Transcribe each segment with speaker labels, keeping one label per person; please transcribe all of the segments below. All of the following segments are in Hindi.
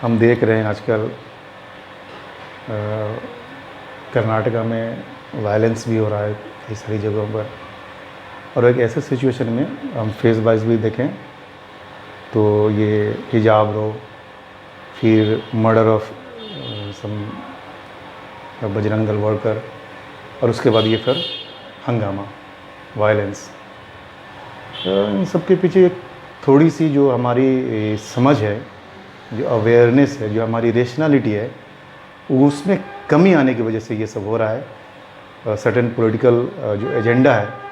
Speaker 1: हम देख रहे हैं आजकल कर्नाटका में वायलेंस भी हो रहा है कई सारी जगहों पर। और एक ऐसे सिचुएशन में हम फेस वाइज भी देखें तो ये हिजाब रो, फिर murder of some Bajrang Dal worker, और उसके बाद ये फिर हंगामा, वायलेंस। इन सब के पीछे एक थोड़ी सी जो हमारी समझ है, जो अवेयरनेस है, जो हमारी रेशनैलिटी है, उसमें कमी आने की वजह से ये सब हो रहा है। सर्टेन पॉलिटिकल जो एजेंडा है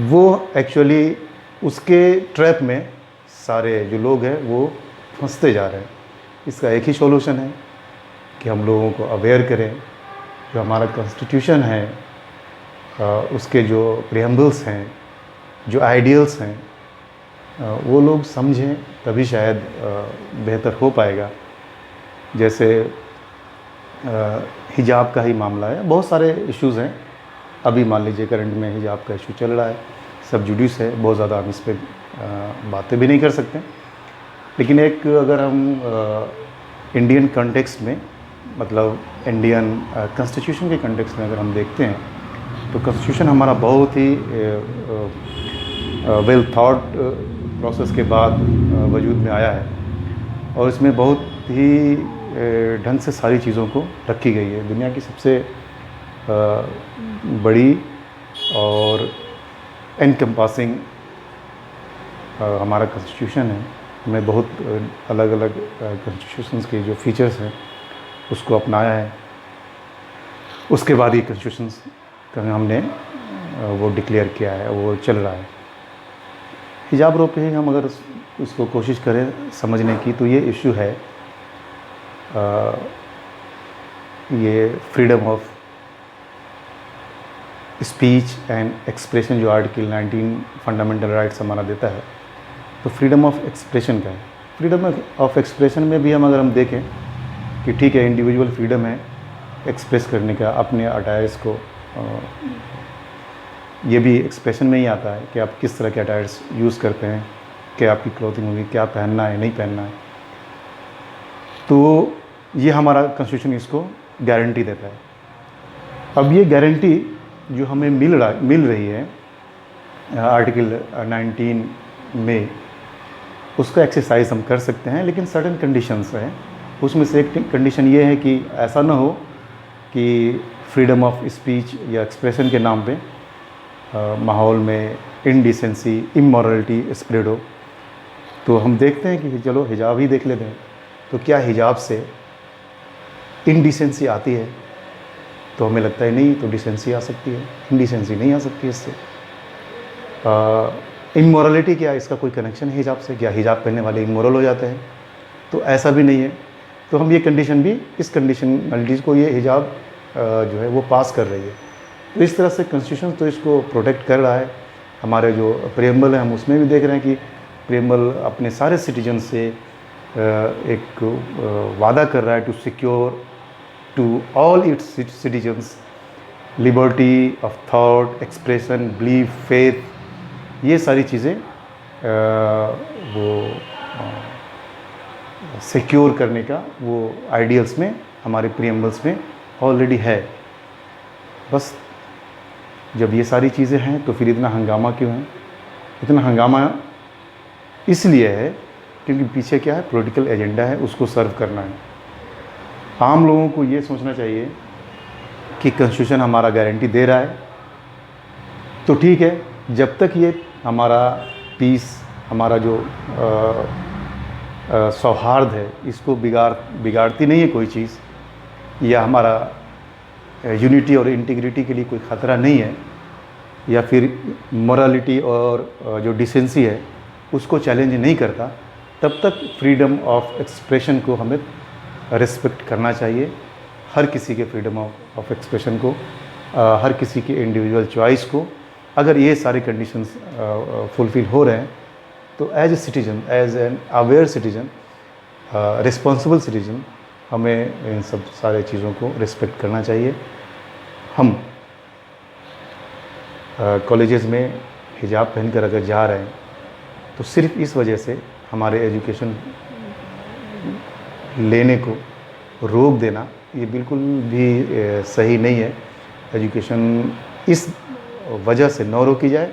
Speaker 1: वो एक्चुअली उसके ट्रैप में सारे जो लोग हैं वो फंसते जा रहे हैं। इसका एक ही सॉल्यूशन है कि हम लोगों को अवेयर करें। जो हमारा कॉन्स्टिट्यूशन है, उसके जो प्रीएम्बल्स हैं, जो आइडियल्स हैं, वो लोग समझें, तभी शायद बेहतर हो पाएगा। जैसे हिजाब का ही मामला है, बहुत सारे इश्यूज़ हैं। अभी मान लीजिए करंट में हिजाब का इशू चल रहा है, सब जुडिस है, बहुत ज़्यादा हम इस पर बातें भी नहीं कर सकते। लेकिन एक अगर हम इंडियन कॉन्टेक्स्ट में, मतलब इंडियन कॉन्स्टिट्यूशन के कॉन्टेक्स्ट में अगर हम देखते हैं तो कॉन्स्टिट्यूशन हमारा बहुत ही वेल थॉट प्रोसेस के बाद वजूद में आया है। और इसमें बहुत ही ढंग से सारी चीज़ों को रखी गई है। दुनिया की सबसे बड़ी और एनकम्पासिंग हमारा कॉन्स्टिट्यूशन है। हमें बहुत अलग अलग कॉन्स्टिट्यूशंस के जो फीचर्स हैं उसको अपनाया है। उसके बाद ही कॉन्स्टिट्यूशंस हमने वो डिक्लेयर किया है, वो चल रहा है। हिजाब रो पे ही हम अगर उसको कोशिश करें समझने की तो ये इशू है, ये freedom of speech and expression जो आर्टिकल 19 फंडामेंटल राइट्स हमारा देता है, तो फ्रीडम ऑफ एक्सप्रेशन का है। फ्रीडम ऑफ एक्सप्रेशन में भी हम अगर हम देखें कि ठीक है, इंडिविजुअल फ्रीडम है एक्सप्रेस करने का अपने अटायर्स को। ये भी एक्सप्रेशन में ही आता है कि आप किस तरह के अटायर्स यूज़ करते हैं, क्या आपकी क्लोथिंग होगी, क्या पहनना है, नहीं पहनना है। तो ये हमारा कॉन्स्टिट्यूशन इसको गारंटी देता है। अब ये गारंटी जो हमें मिल रही है आर्टिकल 19 में, उसका एक्सरसाइज हम कर सकते हैं, लेकिन सर्टेन कंडीशंस हैं। उसमें से एक कंडीशन ये है कि ऐसा ना हो कि फ्रीडम ऑफ स्पीच या एक्सप्रेशन के नाम पे माहौल में इनडिसेंसी, इमोरलिटी स्प्रेड हो। तो हम देखते हैं कि चलो हिजाब ही देख लेते हैं, तो क्या हिजाब से इनडिसेंसी आती है? तो हमें लगता है नहीं, तो डिसेंसी आ सकती है, इनडिसेंसी नहीं आ सकती इससे। इमोरलिटी क्या, इसका कोई कनेक्शन है हिजाब से? क्या हिजाब पहनने वाले इमोरल हो जाते हैं? तो ऐसा भी नहीं है। तो हम ये कंडीशन भी, इस कंडीशनलिटीज़ को ये हिजाब जो है वो पास कर रही है। तो इस तरह से कॉन्स्टिट्यूशन तो इसको प्रोटेक्ट कर रहा है। हमारे जो प्रीएम्बल है हम उसमें भी देख रहे हैं कि प्रीएम्बल अपने सारे सिटीजन से एक वादा कर रहा है to secure to all its citizens liberty of thought, expression, belief, faith. ये सारी चीज़ें वो सिक्योर करने का वो आइडियल्स में, हमारे प्रीएम्बल्स में ऑलरेडी है। बस जब ये सारी चीज़ें हैं तो फिर इतना हंगामा क्यों है? इतना हंगामा इसलिए है क्योंकि पीछे क्या है, पॉलिटिकल एजेंडा है, उसको सर्व करना है। आम लोगों को ये सोचना चाहिए कि कॉन्स्टिट्यूशन हमारा गारंटी दे रहा है तो ठीक है, जब तक ये हमारा पीस, हमारा जो सौहार्द है, इसको बिगाड़ती नहीं है कोई चीज़, या हमारा यूनिटी और इंटीग्रिटी के लिए कोई ख़तरा नहीं है, या फिर मोरालिटी और जो डिसेंसी है उसको चैलेंज नहीं करता, तब तक फ्रीडम ऑफ एक्सप्रेशन को हमें रिस्पेक्ट करना चाहिए। हर किसी के फ्रीडम ऑफ एक्सप्रेशन को, हर किसी के इंडिविजुअल चॉइस को, अगर ये सारे कंडीशंस फुलफ़िल हो रहे हैं तो as a citizen, as an aware citizen, responsible citizen, हमें इन सब सारे चीज़ों को रिस्पेक्ट करना चाहिए। हम कॉलेजेस में हिजाब पहनकर अगर जा रहे हैं तो सिर्फ इस वजह से हमारे एजुकेशन लेने को रोक देना ये बिल्कुल भी सही नहीं है। एजुकेशन इस वजह से न रोकी जाए।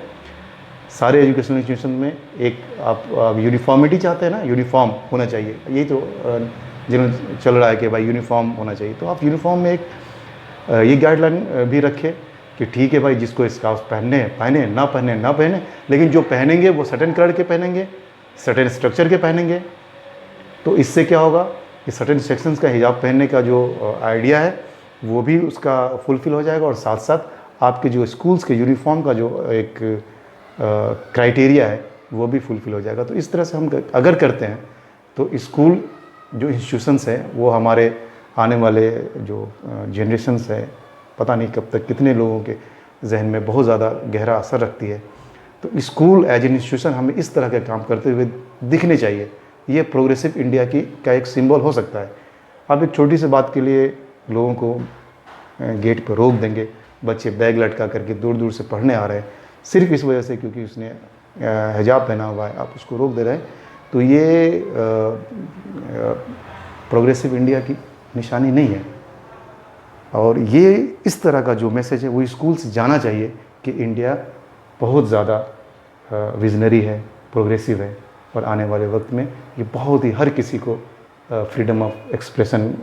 Speaker 1: सारे एजुकेशनल इंस्टीट्यूशन में एक आप यूनिफॉर्मिटी चाहते हैं ना, यूनिफॉर्म होना चाहिए। यही तो जिन्होंने चल रहा है कि भाई यूनिफॉर्म होना चाहिए, तो आप यूनिफॉर्म में एक ये गाइडलाइन भी रखें कि ठीक है भाई, जिसको स्कार्फ पहनने हैं पहने, ना पहने ना पहने, लेकिन जो पहनेंगे वो सर्टेन कलर के पहनेंगे, सर्टेन स्ट्रक्चर के पहनेंगे। तो इससे क्या होगा कि सर्टेन सेक्शंस का हिजाब पहनने का जो आइडिया है वो भी उसका फुलफ़िल हो जाएगा, और साथ साथ आपके जो स्कूल्स के यूनिफॉर्म का जो एक क्राइटेरिया है वो भी फुलफ़िल हो जाएगा। तो इस तरह से हम अगर करते हैं तो स्कूल जो इंस्टीट्यूशंस हैं वो हमारे आने वाले जो जनरेशन्स है, पता नहीं कब तक कितने लोगों के जहन में बहुत ज़्यादा गहरा असर रखती है। तो स्कूल एज एन इंस्टीट्यूशन हमें इस तरह के काम करते हुए दिखने चाहिए। ये प्रोग्रेसिव इंडिया की का एक सिंबल हो सकता है। आप एक छोटी सी बात के लिए लोगों को गेट पर रोक देंगे, बच्चे बैग लटका करके दूर दूर से पढ़ने आ रहे हैं सिर्फ इस वजह से क्योंकि उसने हिजाब पहना हुआ है, आप उसको रोक दे रहे हैं। तो ये प्रोग्रेसिव इंडिया की निशानी नहीं है। और ये इस तरह का जो मैसेज है वो स्कूल से जाना चाहिए कि इंडिया बहुत ज़्यादा विजनरी है, प्रोग्रेसिव है, और आने वाले वक्त में ये बहुत ही हर किसी को फ्रीडम ऑफ एक्सप्रेशन,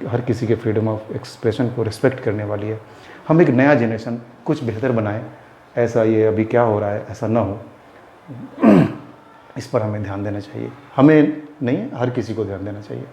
Speaker 1: हर किसी के फ्रीडम ऑफ एक्सप्रेशन को रिस्पेक्ट करने वाली है। हम एक नया जनरेशन कुछ बेहतर बनाएं, ऐसा ये अभी क्या हो रहा है ऐसा ना हो। इस पर हमें ध्यान देना चाहिए, हमें नहीं, हर किसी को ध्यान देना चाहिए।